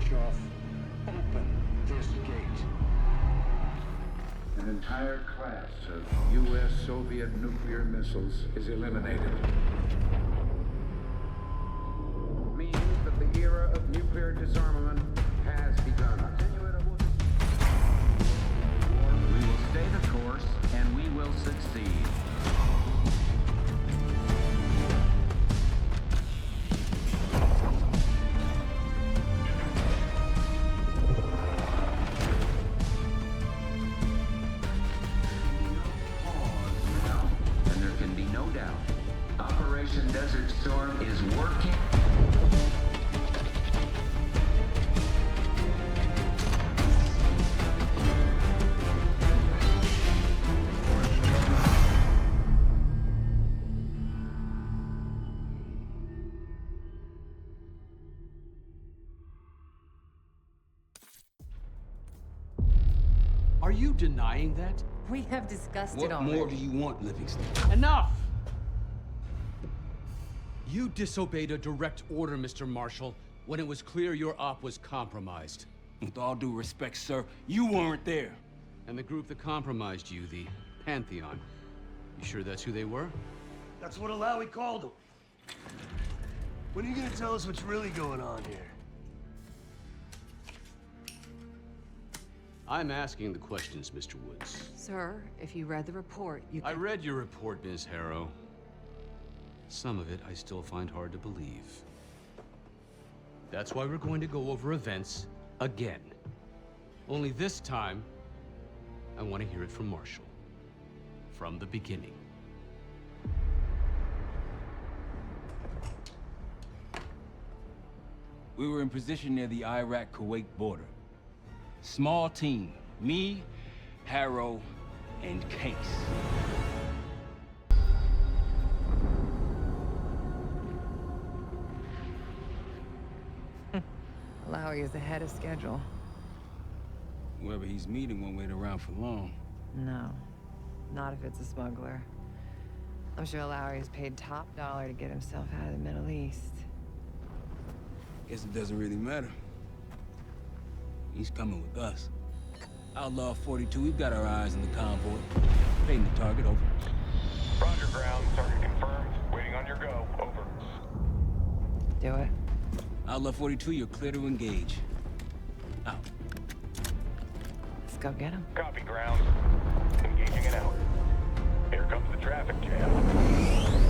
Khrushchev, open this gate. An entire class of U.S. Soviet nuclear missiles is eliminated. Means that the era of nuclear disarmament has begun. We will stay the course and we will succeed. Operation Desert Storm is working. Are you denying that? We have discussed it What already. more do you want, Livingston? Enough! You disobeyed a direct order, Mr. Marshall, when it was clear your op was compromised. With all due respect, sir, you weren't there. And the group that compromised you, the Pantheon, you sure that's who they were? That's what Alawi called them. When are you gonna tell us what's really going on here? I'm asking the questions, Mr. Woods. Sir, if you read the report, you I can... read your report, Ms. Harrow. Some of it I still find hard to believe. That's why we're going to go over events again. Only this time, I want to hear it from Marshall. From the beginning. We were in position near the Iraq-Kuwait border. Small team, me, Harrow, and Case. Alawi is ahead of schedule. Whoever he's meeting won't wait around for long. No, not if it's a smuggler. I'm sure Alawi is paid top dollar to get himself out of the Middle East. Guess it doesn't really matter. He's coming with us. Outlaw 42, we've got our eyes on the convoy. Painting the target, over. Roger, ground. Target confirmed. Waiting on your go. Over. Do it. Outlaw 42, you're clear to engage. Out. Let's go get him. Copy, ground. Engaging it out. Here comes the traffic jam.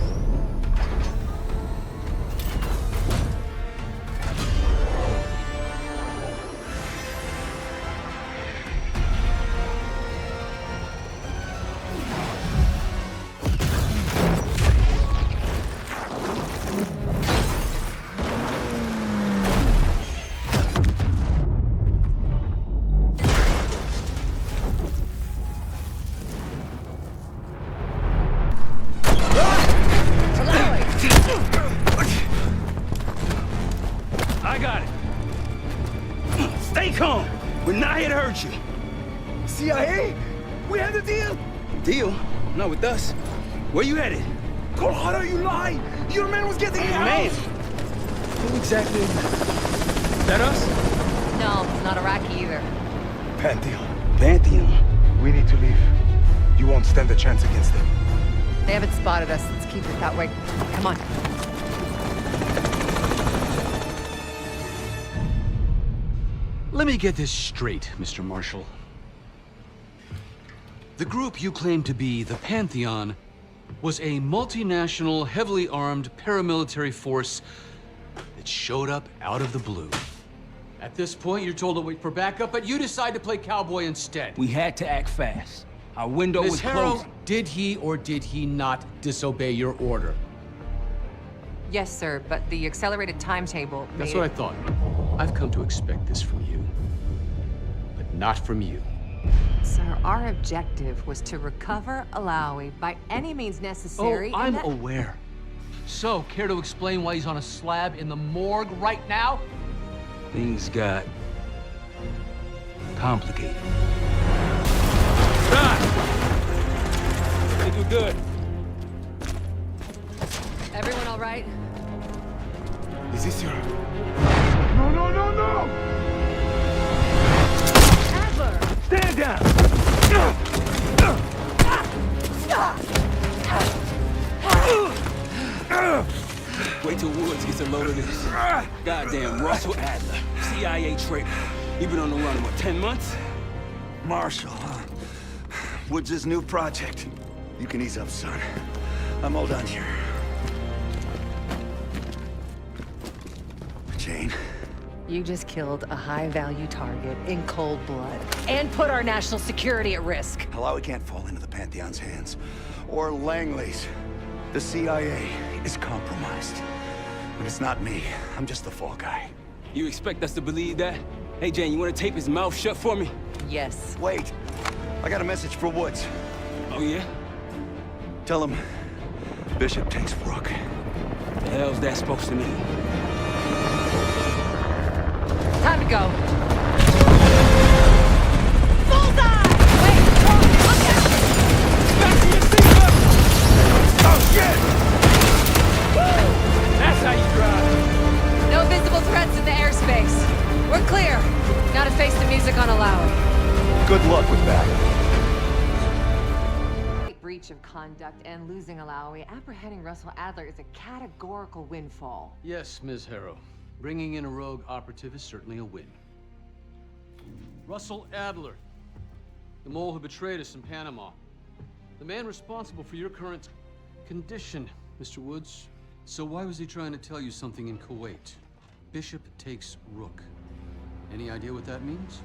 I got it. Stay calm. We're not here to hurt you. CIA? We had a deal? Deal? Not with us. Where you headed? Colorado, you lie! Your man was getting out! Man! Who exactly is that us? No, it's not Iraqi either. Pantheon. Pantheon. We need to leave. You won't stand a chance against them. They haven't spotted us. Let's keep it that way. Come on. Let me get this straight, Mr. Marshall. The group you claim to be the Pantheon was a multinational, heavily armed paramilitary force that showed up out of the blue. At this point, you're told to wait for backup, but you decide to play cowboy instead. We had to act fast. Our window Ms. was Harrow, closing. did he or did he not disobey your order? Yes, sir, but the accelerated timetable That's made what I thought. I've come to expect this from you, but not from you. Sir, our objective was to recover Alawi by any means necessary. Oh, I'm and that... aware. So, care to explain why he's on a slab in the morgue right now? Things got complicated. I think we're good. Everyone all right? Is this your... No, no, no, no! Stand down! Wait till Woods gets a load of this. Goddamn Russell Adler, CIA traitor. You been on the run, what, 10 months? Marshall, huh? Woods' new project. You can ease up, son. I'm all done here. Jane? You just killed a high-value target in cold blood and put our national security at risk. Alawi can't fall into the Pantheon's hands. Or Langley's. The CIA is compromised. But it's not me. I'm just the fall guy. You expect us to believe that? Hey, Jane, you want to tape his mouth shut for me? Yes. Wait. I got a message for Woods. Oh, yeah? Tell him Bishop takes Rook. The hell's that supposed to mean? Time to go. Bullseye! Wait, look out! Fasten your seatbelt! Oh, shit! Woo! That's how you drive. No visible threats in the airspace. We're clear. Gotta face the music on Alawi. Good luck with that. Breach of conduct and losing Alawi, apprehending Russell Adler is a categorical windfall. Yes, Ms. Harrow. Bringing in a rogue operative is certainly a win. Russell Adler, the mole who betrayed us in Panama. The man responsible for your current condition, Mr. Woods. So why was he trying to tell you something in Kuwait? Bishop takes Rook. Any idea what that means?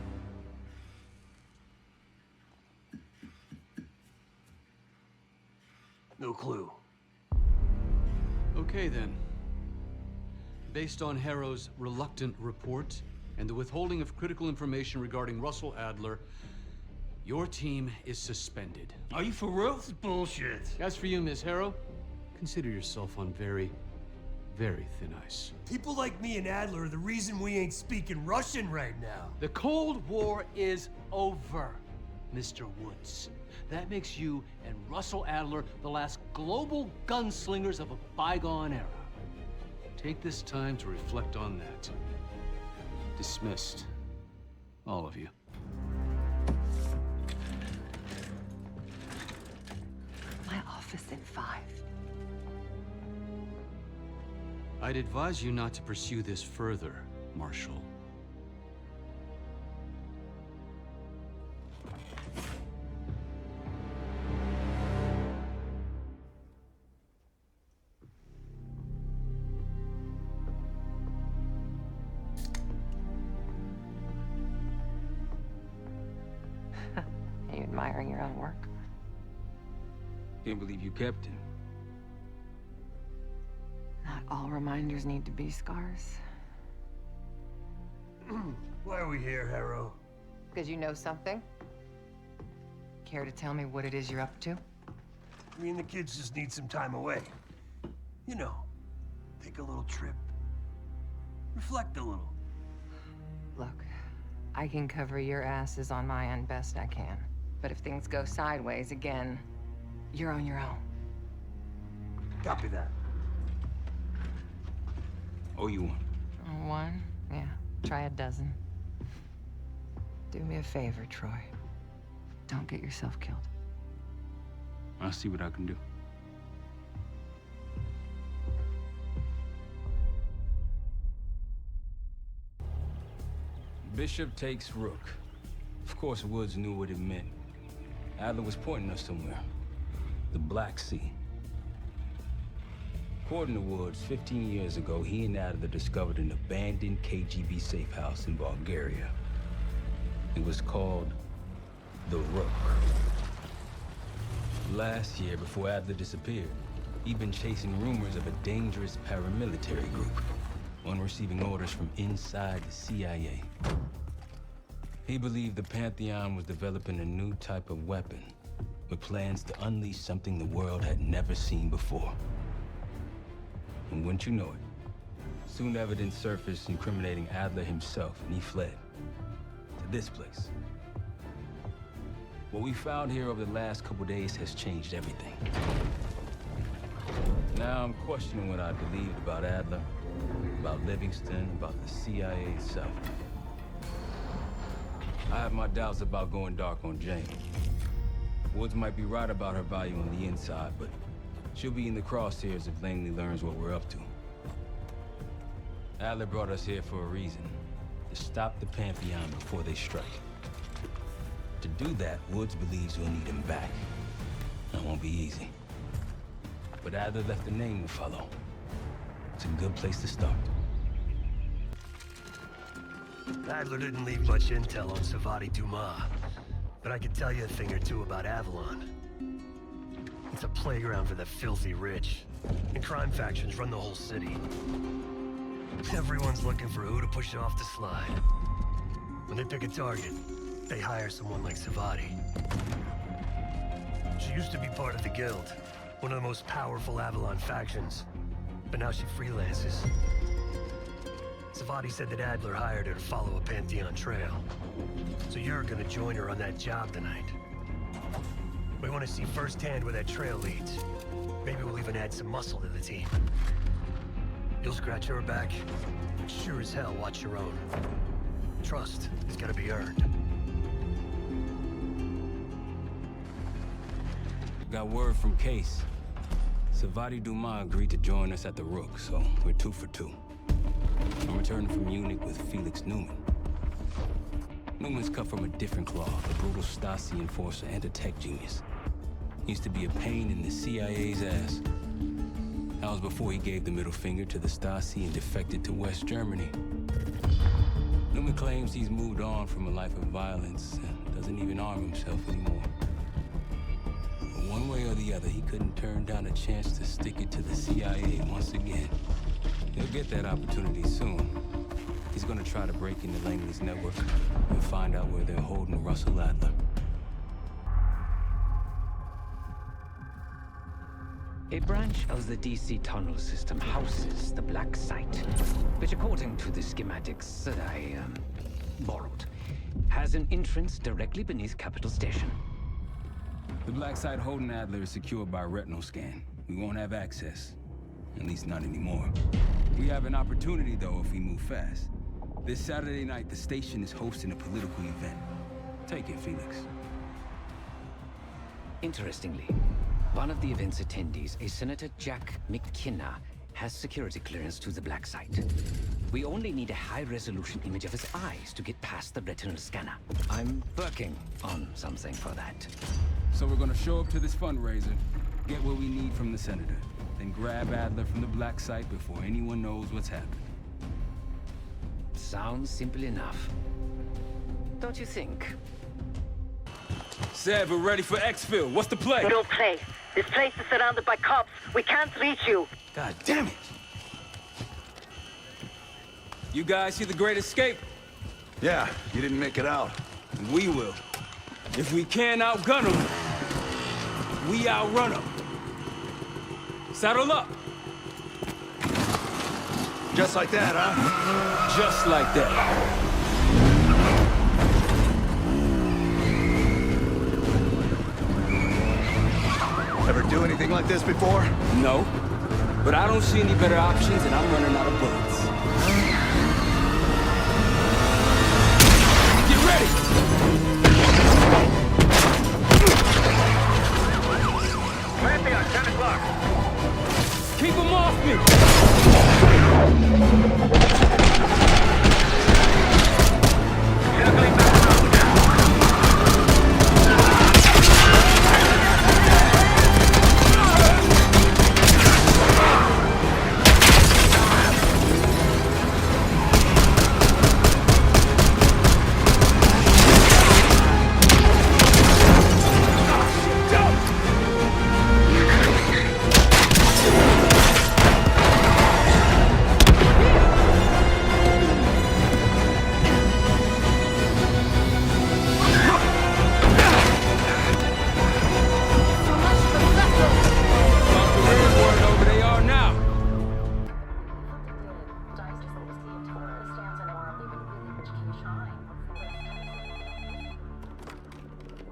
No clue. Okay then. Based on Harrow's reluctant report and the withholding of critical information regarding Russell Adler, your team is suspended. Are you for real? This is bullshit. As for you, Ms. Harrow, consider yourself on very, very thin ice. People like me and Adler are the reason we ain't speaking Russian right now. The Cold War is over, Mr. Woods. That makes you and Russell Adler the last global gunslingers of a bygone era. Take this time to reflect on that. Dismissed. All of you. My office in 5. I'd advise you not to pursue this further, Marshal. Are you admiring your own work? Can't believe you kept him. Not all reminders need to be scars. Why are we here, Harrow? Because you know something? Care to tell me what it is you're up to? Me and the kids just need some time away. You know, take a little trip. Reflect a little. Look, I can cover your asses on my end best I can. But if things go sideways again, you're on your own. Copy that. Oh, you one. One? Yeah. Try a dozen. Do me a favor, Troy. Don't get yourself killed. I'll see what I can do. Bishop takes Rook. Of course, Woods knew what it meant. Adler was pointing us somewhere. The Black Sea. According to Woods, 15 years ago, he and Adler discovered an abandoned KGB safe house in Bulgaria. It was called the Rook. Last year, before Adler disappeared, he'd been chasing rumors of a dangerous paramilitary group, one receiving orders from inside the CIA. He believed the Pantheon was developing a new type of weapon, with plans to unleash something the world had never seen before. And wouldn't you know it, soon evidence surfaced incriminating Adler himself, and he fled to this place. What we found here over the last couple days has changed everything. Now I'm questioning what I believed about Adler, about Livingston, about the CIA itself. I have my doubts about going dark on Jane. Woods might be right about her value on the inside, but she'll be in the crosshairs if Langley learns what we're up to. Adler brought us here for a reason. To stop the Pantheon before they strike. To do that, Woods believes we'll need him back. That won't be easy. But Adler left the name to follow. It's a good place to start. Adler didn't leave much intel on Savati Dumas, but I could tell you a thing or two about Avalon. It's a playground for the filthy rich, and crime factions run the whole city. Everyone's looking for who to push off the slide. When they pick a target, they hire someone like Savati. She used to be part of the Guild, one of the most powerful Avalon factions, but now she freelances. Savati said that Adler hired her to follow a Pantheon trail. So you're gonna join her on that job tonight. We want to see firsthand where that trail leads. Maybe we'll even add some muscle to the team. You'll scratch her back, but sure as hell watch your own. Trust has got to be earned. Got word from Case. Savati Dumas agreed to join us at the Rook, so we're 2 for 2. I'm returning from Munich with Felix Newman. Newman's cut from a different cloth, a brutal Stasi enforcer and a tech genius. He used to be a pain in the CIA's ass. That was before he gave the middle finger to the Stasi and defected to West Germany. Newman claims he's moved on from a life of violence and doesn't even arm himself anymore. But one way or the other, he couldn't turn down a chance to stick it to the CIA once again. He'll get that opportunity soon. He's gonna try to break into Langley's network and find out where they're holding Russell Adler. A branch of the DC tunnel system houses the Black Site, which according to the schematics that I borrowed, has an entrance directly beneath Capital Station. The Black Site holding Adler is secured by retinal scan. We won't have access. At least not anymore. We have an opportunity though if we move fast. This Saturday night, the station is hosting a political event. Take it, Felix. Interestingly, one of the event's attendees, a Senator Jack McKenna, has security clearance to the Black Site. We only need a high-resolution image of his eyes to get past the retinal scanner. I'm working on something for that. So we're gonna show up to this fundraiser, get what we need from the Senator, then grab Adler from the Black Site before anyone knows what's happened. Sounds simple enough. Don't you think? Seb, we're ready for exfil. What's the play? No play. This place is surrounded by cops. We can't reach you. God damn it! You guys see the Great Escape? Yeah, you didn't make it out. We will. If we can't outgun them, we outrun them. Saddle up. Just like that, huh? Just like that. Ever do anything like this before? No, but I don't see any better options and I'm running out of bullets. Get ready! Pantheon, 10 o'clock. Keep them off me! Circling back around.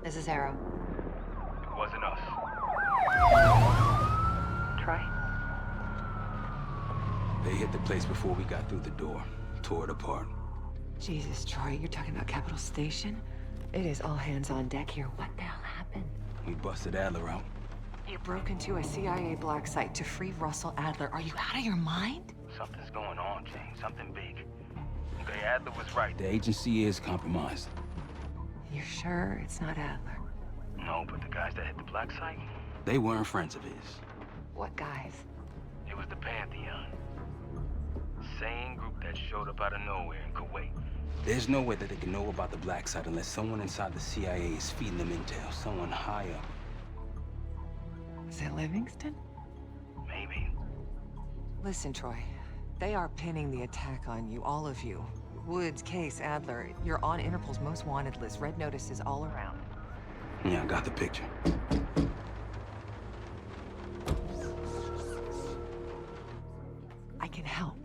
This is Harrow. It wasn't us. Troy? They hit the place before we got through the door. Tore it apart. Jesus, Troy, you're talking about Capital Station? It is all hands on deck here. What the hell happened? We busted Adler out. You broke into a CIA black site to free Russell Adler. Are you out of your mind? Something's going on, James. Something big. Okay, Adler was right. The agency is compromised. You're sure it's not Adler? No, but the guys that hit the black site, they weren't friends of his. What guys? It was the Pantheon. Same group that showed up out of nowhere in Kuwait. There's no way that they can know about the black site unless someone inside the CIA is feeding them intel. Someone high up. Is it Livingston? Maybe. Listen, Troy. They are pinning the attack on you, all of you. Woods, Case, Adler. You're on Interpol's most wanted list. Red notices all around. Yeah, I got the picture. I can help.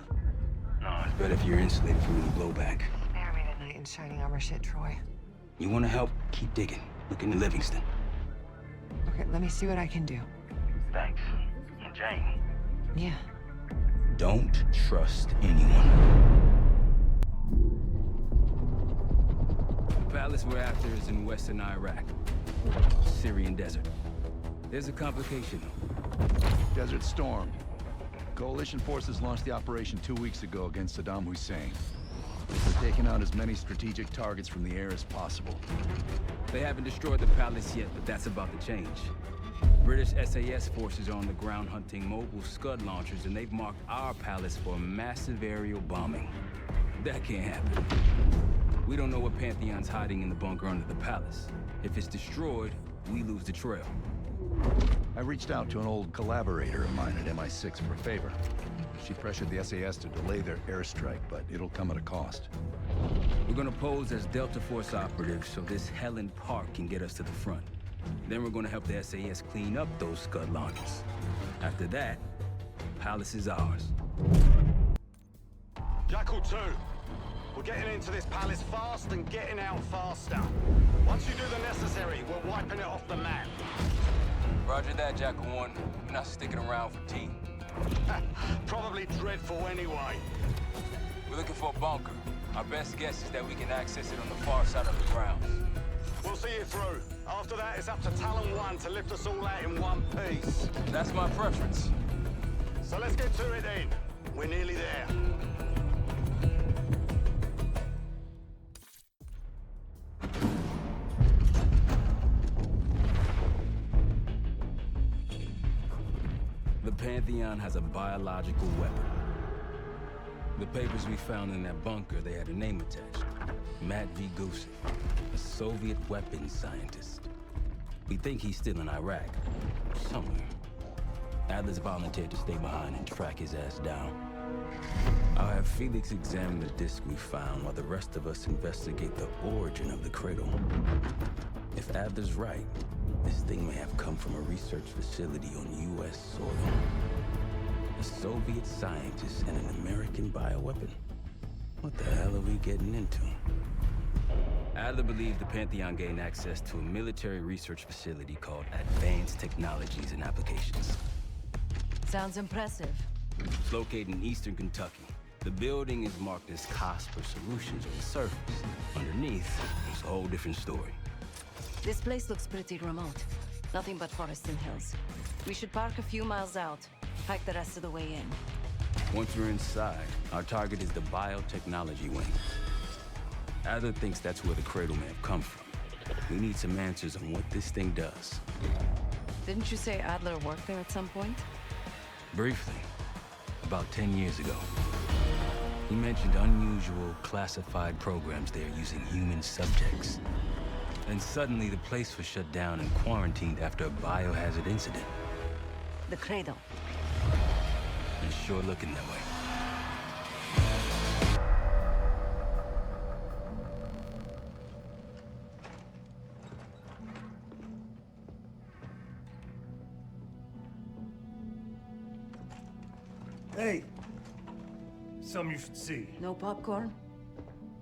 No, it's better if you're insulated from any blowback. Spare me tonight in shining armor shit, Troy. You want to help? Keep digging. Look into Livingston. Okay, let me see what I can do. Thanks. And Jane. Yeah. Don't trust anyone. The palace we're after is in western Iraq. Syrian desert. There's a complication, though. Desert Storm. Coalition forces launched the operation 2 weeks ago against Saddam Hussein. They're taking out as many strategic targets from the air as possible. They haven't destroyed the palace yet, but that's about to change. British SAS forces are on the ground hunting mobile Scud launchers, and they've marked our palace for massive aerial bombing. That can't happen. We don't know what Pantheon's hiding in the bunker under the palace. If it's destroyed, we lose the trail. I reached out to an old collaborator of mine at MI6 for a favor. She pressured the SAS to delay their airstrike, but it'll come at a cost. We're gonna pose as Delta Force operatives so this Helen Park can get us to the front. Then we're gonna help the SAS clean up those Scud launchers. After that, the palace is ours. Jackal 2, we're getting into this palace fast and getting out faster. Once you do the necessary, we're wiping it off the map. Roger that, Jackal 1. We're not sticking around for tea. Probably dreadful anyway. We're looking for a bunker. Our best guess is that we can access it on the far side of the grounds. We'll see you through. After that, it's up to Talon 1 to lift us all out in one piece. That's my preference. So let's get to it then. We're nearly there. The Pantheon has a biological weapon. The papers we found in that bunker, they had a name attached. Matt V. Gusev, a Soviet weapons scientist. We think he's still in Iraq, somewhere. Adler's volunteered to stay behind and track his ass down. I'll have Felix examine the disc we found while the rest of us investigate the origin of the cradle. If Adler's right, this thing may have come from a research facility on U.S. soil. A Soviet scientist and an American bioweapon. What the hell are we getting into? Adler believed the Pantheon gained access to a military research facility called Advanced Technologies and Applications. Sounds impressive. It's located in eastern Kentucky. The building is marked as Cosper Solutions on the surface. Underneath, it's a whole different story. This place looks pretty remote. Nothing but forests and hills. We should park a few miles out, hike the rest of the way in. Once we're inside, our target is the biotechnology wing. Adler thinks that's where the cradle may have come from. We need some answers on what this thing does. Didn't you say Adler worked there at some point? Briefly, about 10 years ago. He mentioned unusual, classified programs there using human subjects. And suddenly the place was shut down and quarantined after a biohazard incident. The cradle. It's sure looking that way. Hey! Something you should see. No popcorn?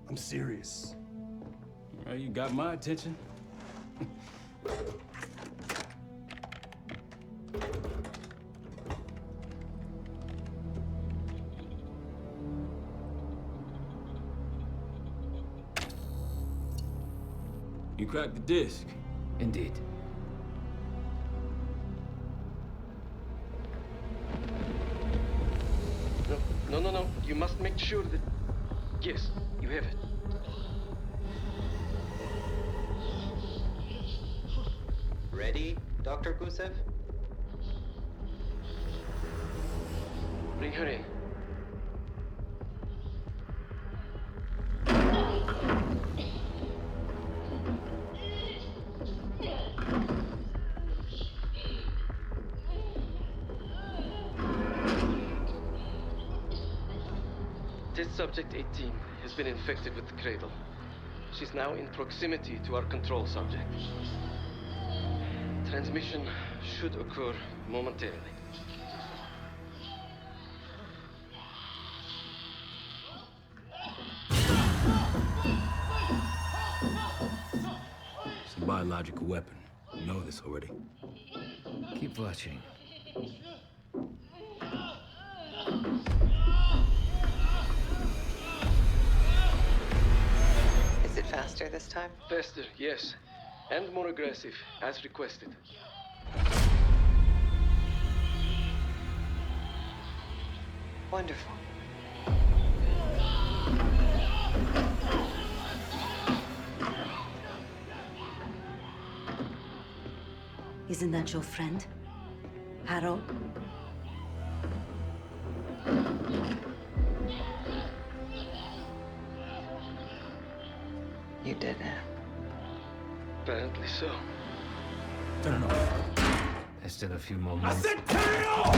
I'm serious. Well, you got my attention. You cracked the disc. Indeed. No. You must make sure that... Yes, you have it. Ready, Dr. Gusev? Bring her in. Test subject 18 has been infected with the cradle. She's now in proximity to our control subject. Transmission should occur momentarily. It's a biological weapon. You know this already. Keep watching. Is it faster this time? Faster, yes. And more aggressive, as requested. Wonderful. Isn't that your friend? Harrow? You did it. Apparently so. Turn it off. There's still a few more minutes. I said turn it off!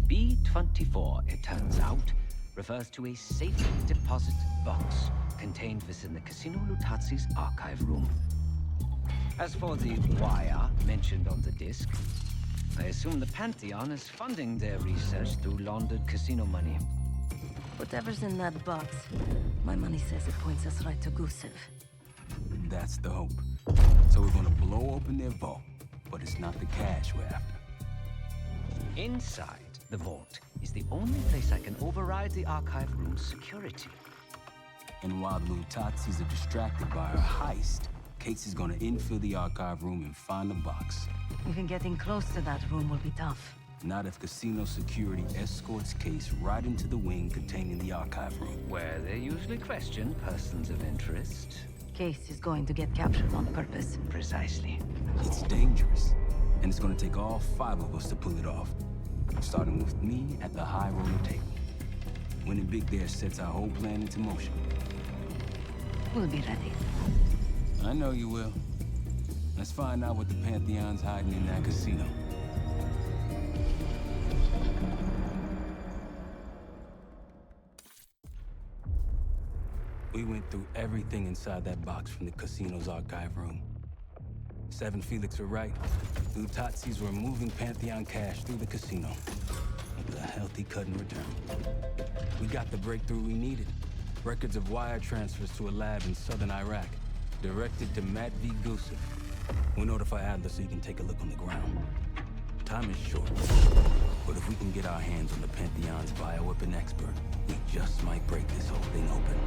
B-24, it turns out, refers to a safe deposit box contained within the Casino Lutazi's archive room. As for the wire mentioned on the disc, I assume the Pantheon is funding their research through laundered casino money. Whatever's in that box, my money says it points us right to Gusev. That's the hope. So we're gonna blow open their vault, but it's not the cash we're after. Inside the vault is the only place I can override the archive room's security. And while the Lutazis are distracted by our heist, Case is gonna infill the archive room and find the box. Even getting close to that room will be tough. Not if casino security escorts Case right into the wing containing the archive room. Where they usually question persons of interest. Case is going to get captured on purpose. Precisely. It's dangerous, and it's gonna take all 5 of us to pull it off. Starting with me at the high roller table. Winning big there sets our whole plan into motion. We'll be ready. I know you will. Let's find out what the Pantheon's hiding in that casino. We went through everything inside that box from the casino's archive room. 7 Felix were right. The Lutazis were moving Pantheon cash through the casino. With a healthy cut in return. We got the breakthrough we needed. Records of wire transfers to a lab in southern Iraq. Directed to Matt V. Gusev. We'll notify Adler so he can take a look on the ground. Time is short. But if we can get our hands on the Pantheon's bioweapon expert, we just might break this whole thing open.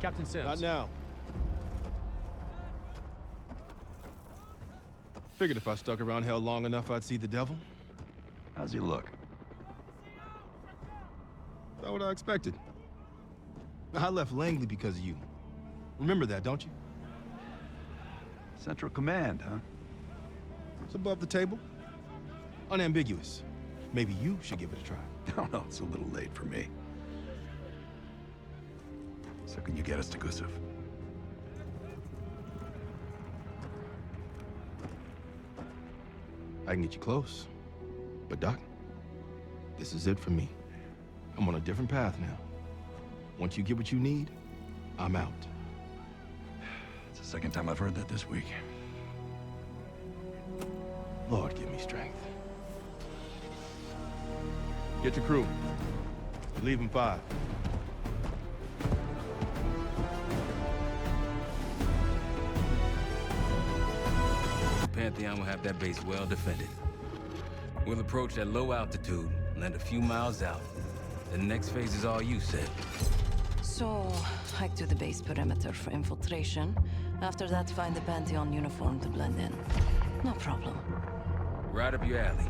Captain Sims. Not now. Figured if I stuck around hell long enough, I'd see the devil. How's he look? Not what I expected. I left Langley because of you. Remember that, don't you? Central Command, huh? It's above the table. Unambiguous. Maybe you should give it a try. Oh, no, it's a little late for me. So can you get us to Gusev? I can get you close. But Doc, this is it for me. I'm on a different path now. Once you get what you need, I'm out. It's the second time I've heard that this week. Lord, give me strength. Get your crew. We're leaving 5. Pantheon will have that base well defended. We'll approach at low altitude, land a few miles out. The next phase is all you said. So, hike to the base perimeter for infiltration. After that, find the Pantheon uniform to blend in. No problem. Right up your alley.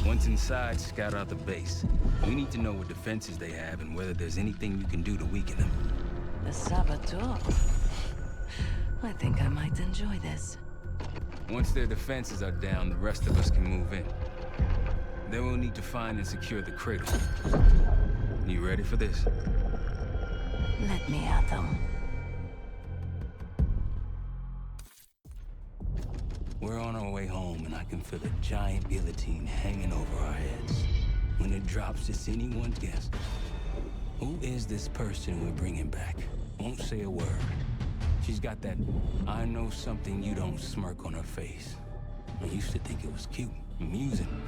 Once inside, scout out the base. We need to know what defenses they have and whether there's anything you can do to weaken them. The saboteur. I think I might enjoy this. Once their defenses are down, the rest of us can move in. Then we'll need to find and secure the cradle. You ready for this? Let me at them. We're on our way home, and I can feel a giant guillotine hanging over our heads. When it drops, it's anyone's guess. Who is this person we're bringing back? Won't say a word. She's got that I know something you don't smirk on her face. I used to think it was cute, amusing.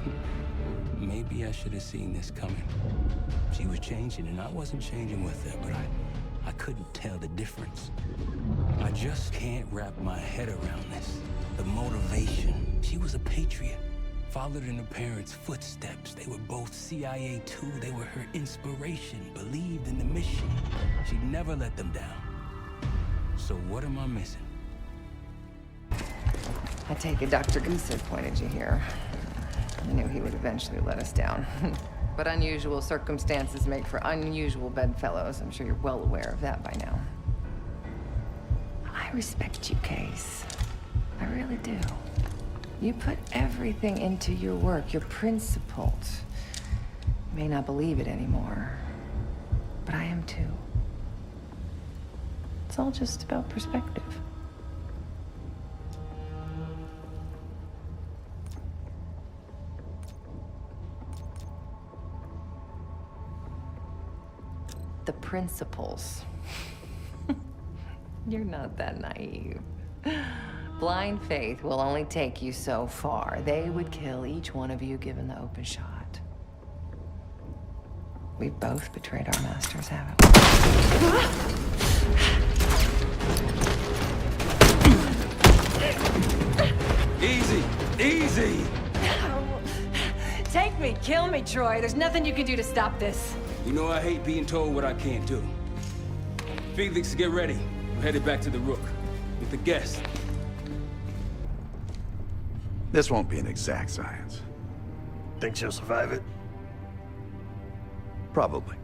Maybe I should have seen this coming. She was changing, and I wasn't changing with her, but I couldn't tell the difference. I just can't wrap my head around this. The motivation. She was a patriot. Followed in her parents' footsteps. They were both CIA too. They were her inspiration. Believed in the mission. She'd never let them down. So what am I missing? I take it Dr. Gusev pointed you here. I knew he would eventually let us down. But unusual circumstances make for unusual bedfellows. I'm sure you're well aware of that by now. I respect you, Case. I really do. You put everything into your work, your principles. You may not believe it anymore, but I am too. It's all just about perspective. The principles. You're not that naive. Blind faith will only take you so far. They would kill each one of you given the open shot. We've both betrayed our masters, haven't we? Easy! Easy! Take me, kill me, Troy. There's nothing you can do to stop this. You know I hate being told what I can't do. Felix, get ready. We're headed back to the Rook with the guests. This won't be an exact science. Think she'll survive it? Probably.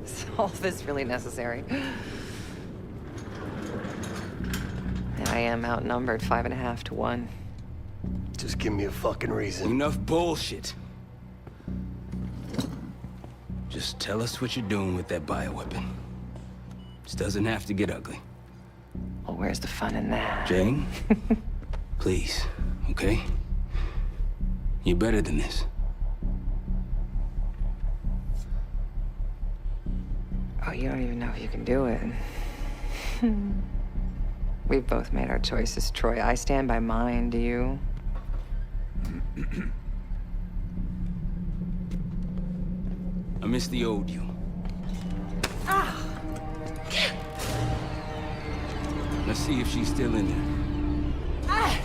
Is all this really necessary? I am outnumbered 5.5 to 1. Just give me a fucking reason. Enough bullshit. Just tell us what you're doing with that bioweapon. This doesn't have to get ugly. Well, where's the fun in that? Jane, please, okay? You're better than this. Oh, you don't even know if you can do it. We've both made our choices, Troy. I stand by mine, do you? I miss the old you. Ah! Let's see if she's still in there. Ah!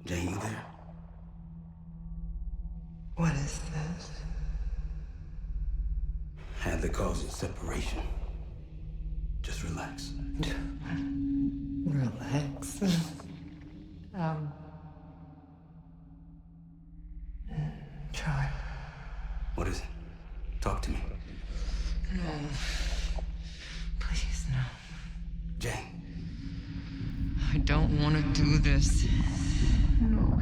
Jane, you there? What is this? Had the cause of separation. Just relax. Relax. Try. What is it? Talk to me. No. Please, no. Jane. I don't want to do this. No.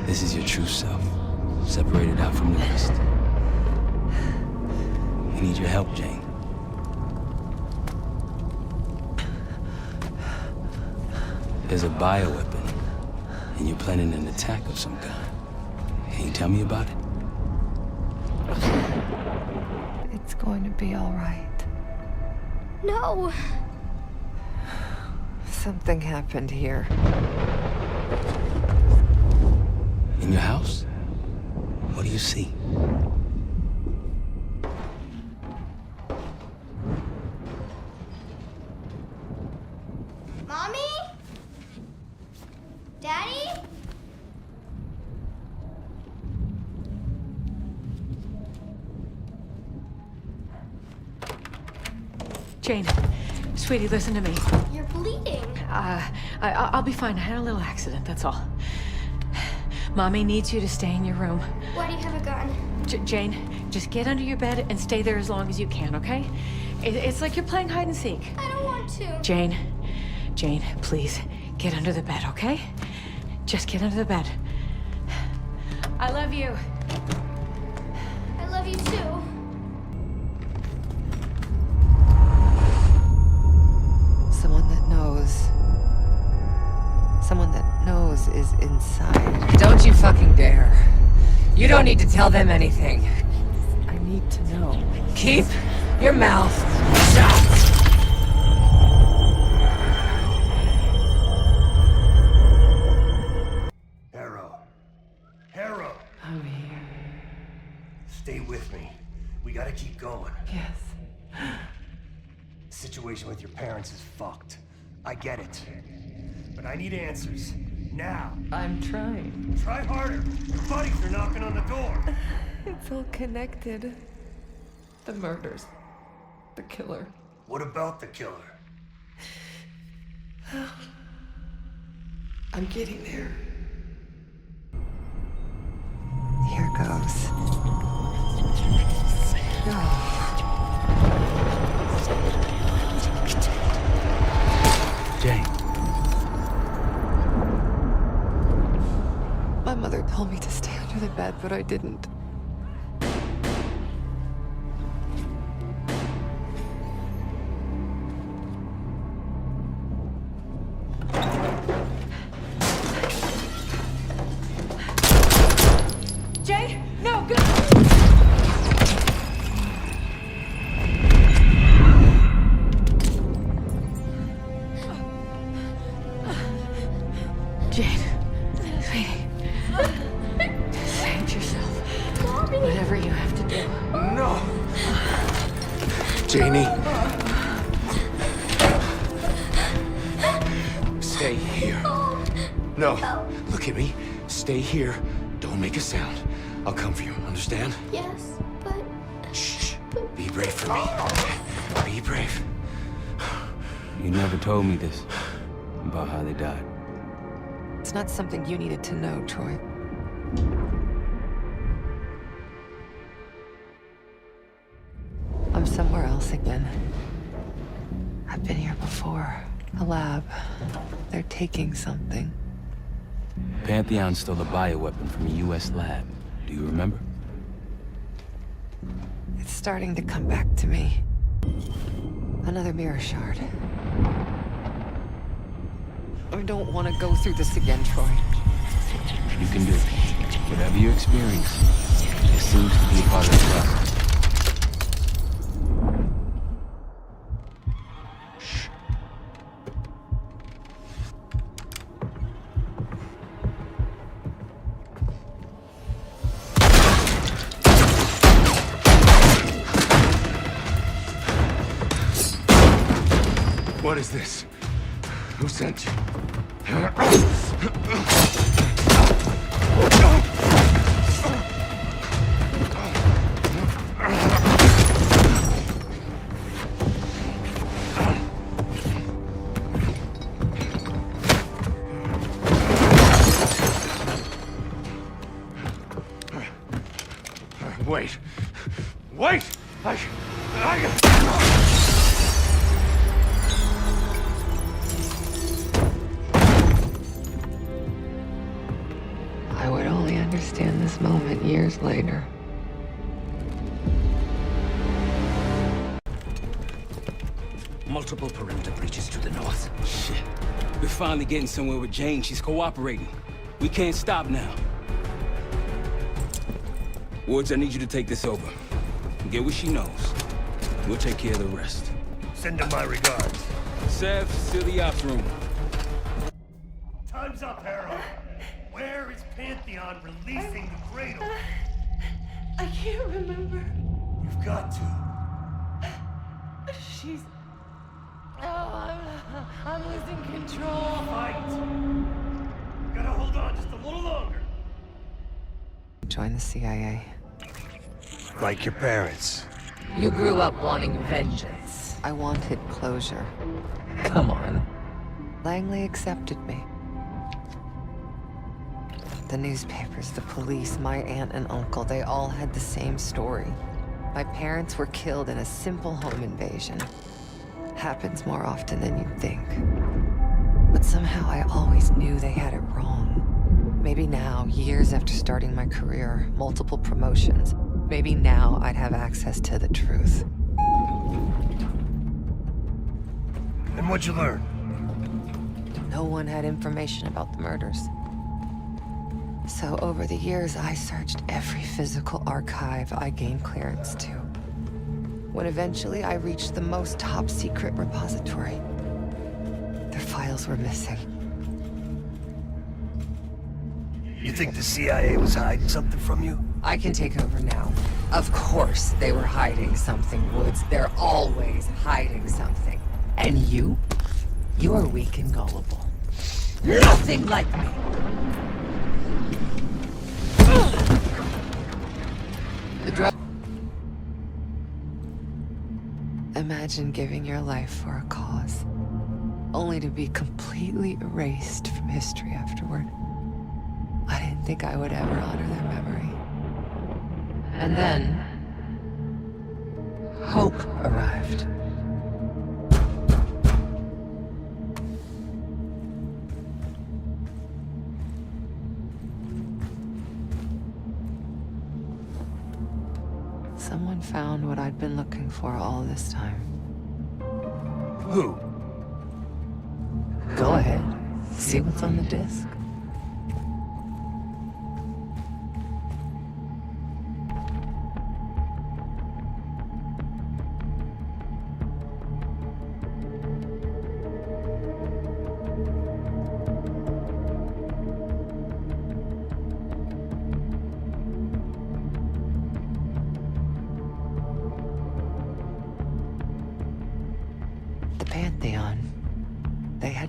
This is your true self, separated out from the rest. I need your help, Jane. There's a bioweapon, and you're planning an attack of some kind. Can you tell me about it? It's going to be all right. No! Something happened here. In your house? What do you see? Mommy? Daddy? Jane, sweetie, listen to me. You're bleeding. I'll be fine. I had a little accident, that's all. Mommy needs you to stay in your room. Why do you have a gun? Jane, just get under your bed and stay there as long as you can, okay? It's like you're playing hide and seek. I don't want to. Jane, please, get under the bed, okay? Just get under the bed. I love you. I love you too. Someone that knows. Someone that knows is inside. Don't you fucking dare. You don't need to tell them anything. I need to know. Keep your mouth shut. Harrow! I'm here. Stay with me. We gotta keep going. Yes. The situation with your parents is fucked. I get it. But I need answers. Now. I'm trying. Try harder. Your buddies are knocking on the door. It's all connected. The murders. The killer. What about the killer? I'm getting there. Here goes. Jane. My mother told me to stay under the bed, but I didn't. Jane, no, go! Jane, sweetie, save yourself. Mommy. Whatever you have to do. No! Janie. Stay here. No, look at me. Stay here. Don't make a sound. I'll come for you, understand? Yes, but... Shh. Be brave for me. Be brave. You never told me this about how they died. It's not something you needed to know, Troy. I'm somewhere else again. I've been here before. A lab. They're taking something. Pantheon stole a bioweapon from a U.S. lab. Do you remember? It's starting to come back to me. Another mirror shard. I don't want to go through this again, Troy. You can do it. Whatever you experience, it seems to be a part of the process. What is this? Who sent you? Wait! I would only understand this moment years later. Multiple perimeter breaches to the north. Shit. We're finally getting somewhere with Jane. She's cooperating. We can't stop now. Woods, I need you to take this over. Get what she knows. We'll take care of the rest. Send her my regards. Sev, seal the ops room. Time's up, Harrow. Where is Pantheon releasing the cradle? I can't remember. You've got to. She's... Oh, I'm losing control. Fight! Gotta hold on just a little longer. Join the CIA. Like your parents. You grew up wanting vengeance. I wanted closure. Come on. Langley accepted me. The newspapers, the police, my aunt and uncle, they all had the same story. My parents were killed in a simple home invasion. Happens more often than you'd think. But somehow I always knew they had it wrong. Maybe now, years after starting my career, multiple promotions, maybe now I'd have access to the truth. And what'd you learn? No one had information about the murders. So over the years, I searched every physical archive I gained clearance to. When eventually I reached the most top-secret repository, their files were missing. You think the CIA was hiding something from you? I can take over now. Of course they were hiding something, Woods. They're always hiding something. And you? You're weak and gullible. Nothing like me! The drug... Imagine giving your life for a cause, only to be completely erased from history afterward. I didn't think I would ever honor their memory. And then, hope arrived. Someone found what I'd been looking for all this time. Who? Go ahead. See what's on the disc.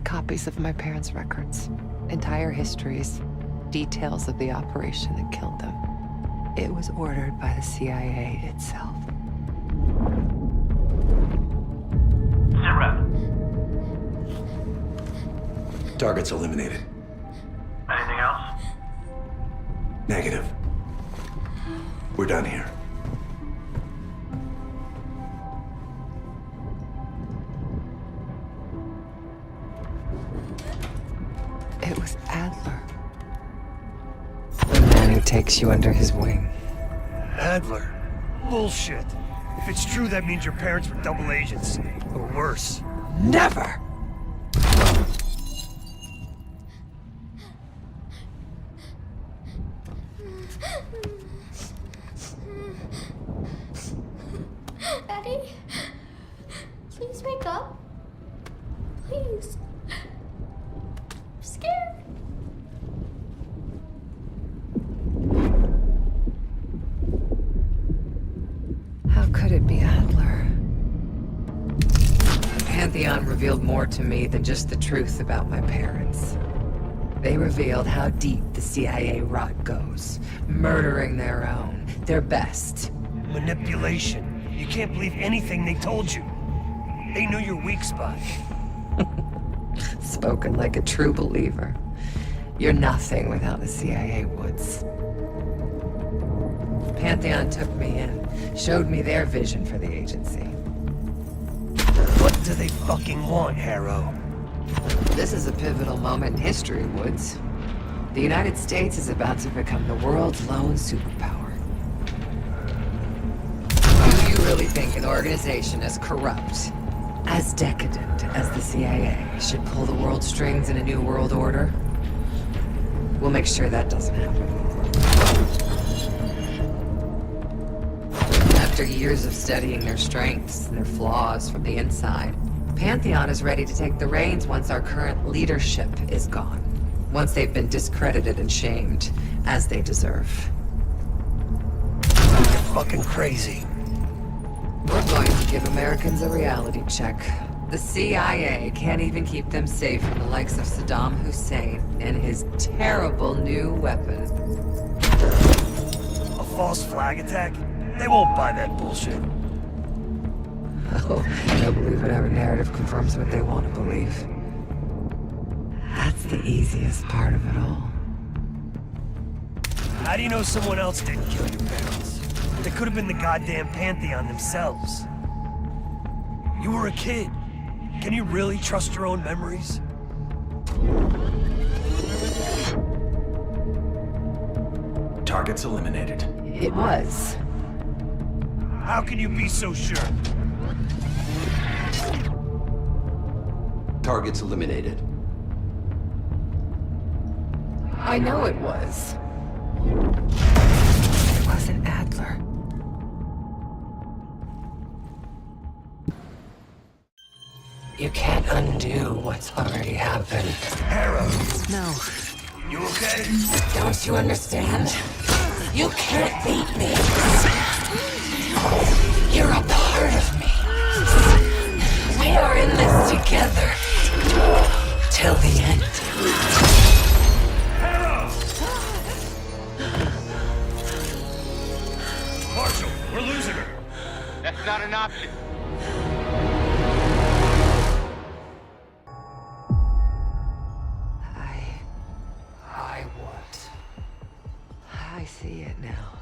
Copies of my parents' records, entire histories, details of the operation that killed them. It was ordered by the CIA itself. Sit rep. Target's eliminated. Anything else? Negative. We're done here. It was Adler. The man who takes you under his wing. Adler? Bullshit. If it's true, that means your parents were double agents. Or worse. Never! Daddy? Please wake up. Please. I'm scared. How could it be Adler? Pantheon revealed more to me than just the truth about my parents. They revealed how deep the CIA rot goes, murdering their own, their best. Manipulation. You can't believe anything they told you. They knew your weak spot. Spoken like a true believer. You're nothing without the CIA, Woods. Pantheon took me in, showed me their vision for the agency. What do they fucking want, Harrow? This is a pivotal moment in history, Woods. The United States is about to become the world's lone superpower. Do you really think an organization as corrupt, as decadent as the CIA should pull the world strings in a new world order? We'll make sure that doesn't happen. After years of studying their strengths and their flaws from the inside, Pantheon is ready to take the reins once our current leadership is gone. Once they've been discredited and shamed, as they deserve. You're fucking crazy. We're going to give Americans a reality check. The CIA can't even keep them safe from the likes of Saddam Hussein and his terrible new weapon. A false flag attack? They won't buy that bullshit. Oh, they'll believe whatever narrative confirms what they want to believe. That's the easiest part of it all. How do you know someone else didn't kill your parents? They could have been the goddamn Pantheon themselves. You were a kid. Can you really trust your own memories? Targets eliminated. It was. How can you be so sure? Targets eliminated. I know it was. It wasn't Adler. You can't undo what's already happened. Harrow! No. You okay? Don't you understand? You can't beat me. You're a part of me. We are in this together. Till the end. Harrow! Marshal, we're losing her. That's not an option. I see it now.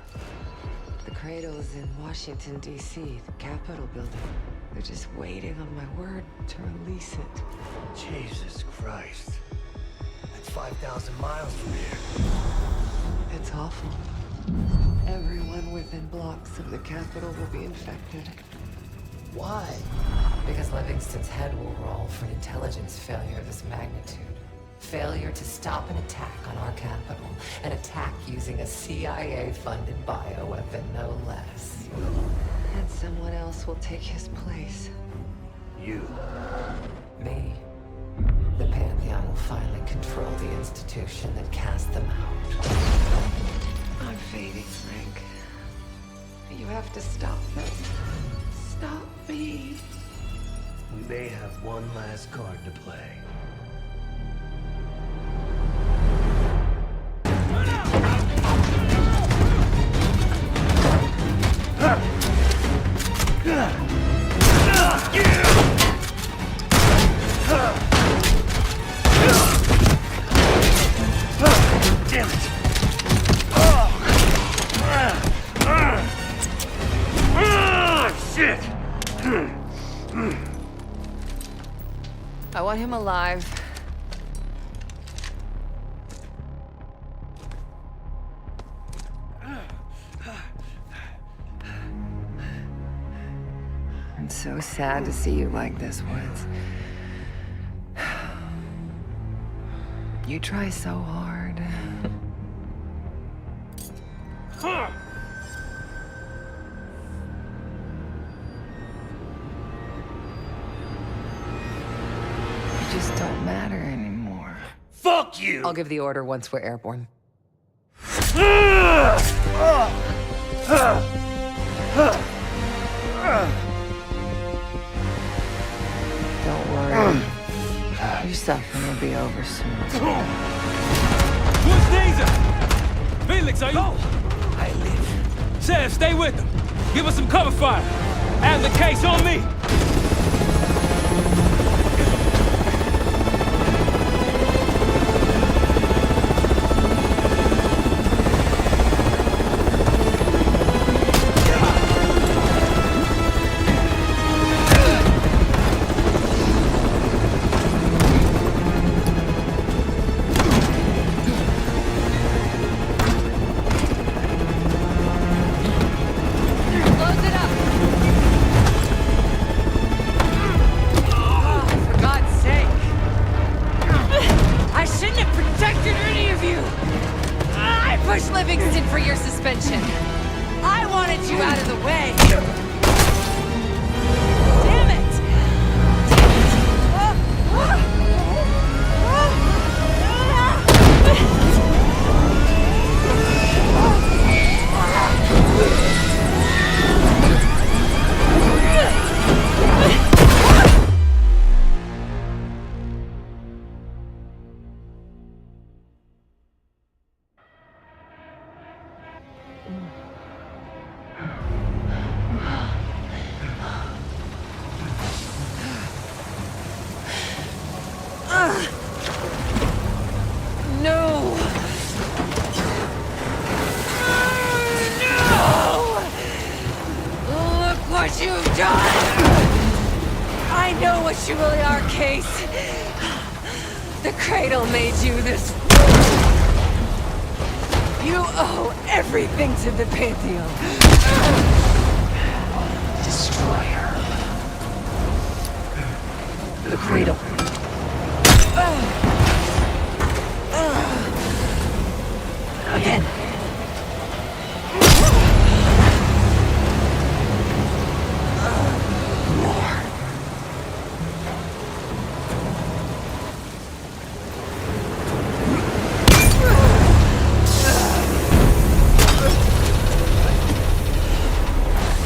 The cradle's in Washington, D.C., the Capitol building. They're just waiting on my word to release it. Jesus Christ. That's 5,000 miles from here. It's awful. Everyone within blocks of the Capitol will be infected. Why? Because Livingston's head will roll for an intelligence failure of this magnitude. Failure to stop an attack on our capital. An attack using a CIA-funded bioweapon, no less. And someone else will take his place. You. Me. The Pantheon will finally control the institution that cast them out. I'm fading, Frank. You have to stop them. Stop me. We may have one last card to play. Damn it! Shit! I want him alive. I'm so sad to see you like this, Woods. You try so hard. You just don't matter anymore. Fuck you! I'll give the order once we're airborne. Don't worry. Your suffering will be over soon. Who's Danger? Felix, are you? I live. Sheriff, stay with them. Give us some cover fire. Have the case on me. what you've done! I know what you really are, Case. The Cradle made you this fool. You owe everything to the Pantheon. Destroyer. The Cradle. Again.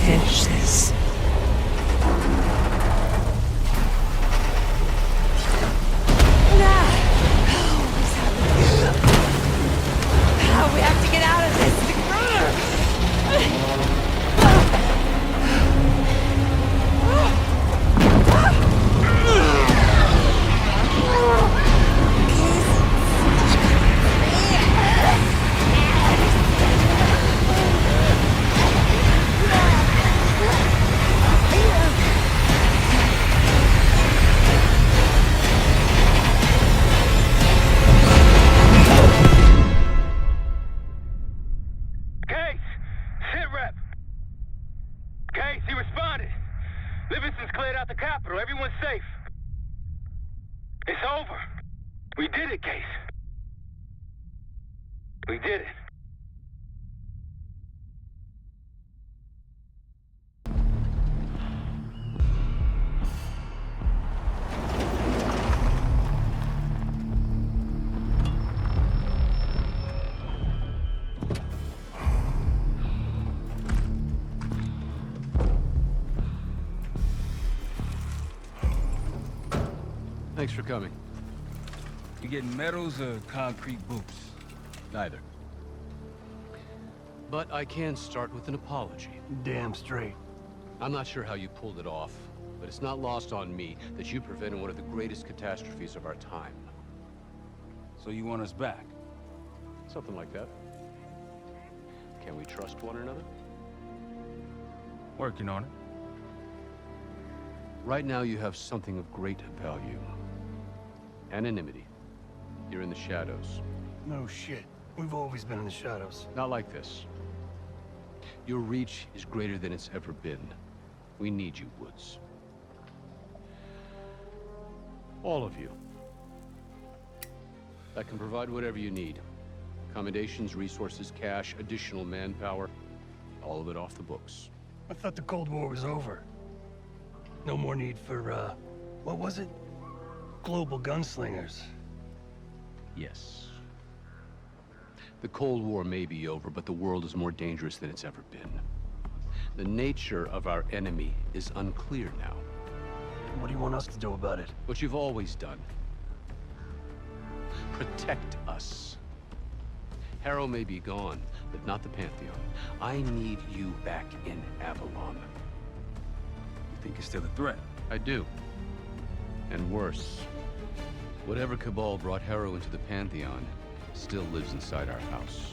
Finish this. We have to get out of this. Thanks for coming. You getting medals or concrete boots? Neither. But I can start with an apology. Damn straight. I'm not sure how you pulled it off, but it's not lost on me that you prevented one of the greatest catastrophes of our time. So you want us back? Something like that. Can we trust one another? Working on it. Right now you have something of great value. Anonymity. You're in the shadows. No shit. We've always been in the shadows. Not like this. Your reach is greater than it's ever been. We need you, Woods. All of you. I can provide whatever you need. Accommodations, resources, cash, additional manpower. All of it off the books. I thought the Cold War was over. No more need for, what was it? Global gunslingers. Yes. The Cold War may be over, but the world is more dangerous than it's ever been. The nature of our enemy is unclear now. What do you want us to do about it? What you've always done. Protect us. Harrow may be gone, but not the Pantheon. I need you back in Avalon. You think it's still a threat? I do. And worse. Whatever cabal brought Harrow into the Pantheon still lives inside our house.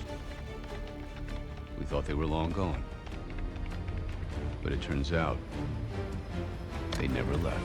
We thought they were long gone. But it turns out, they never left.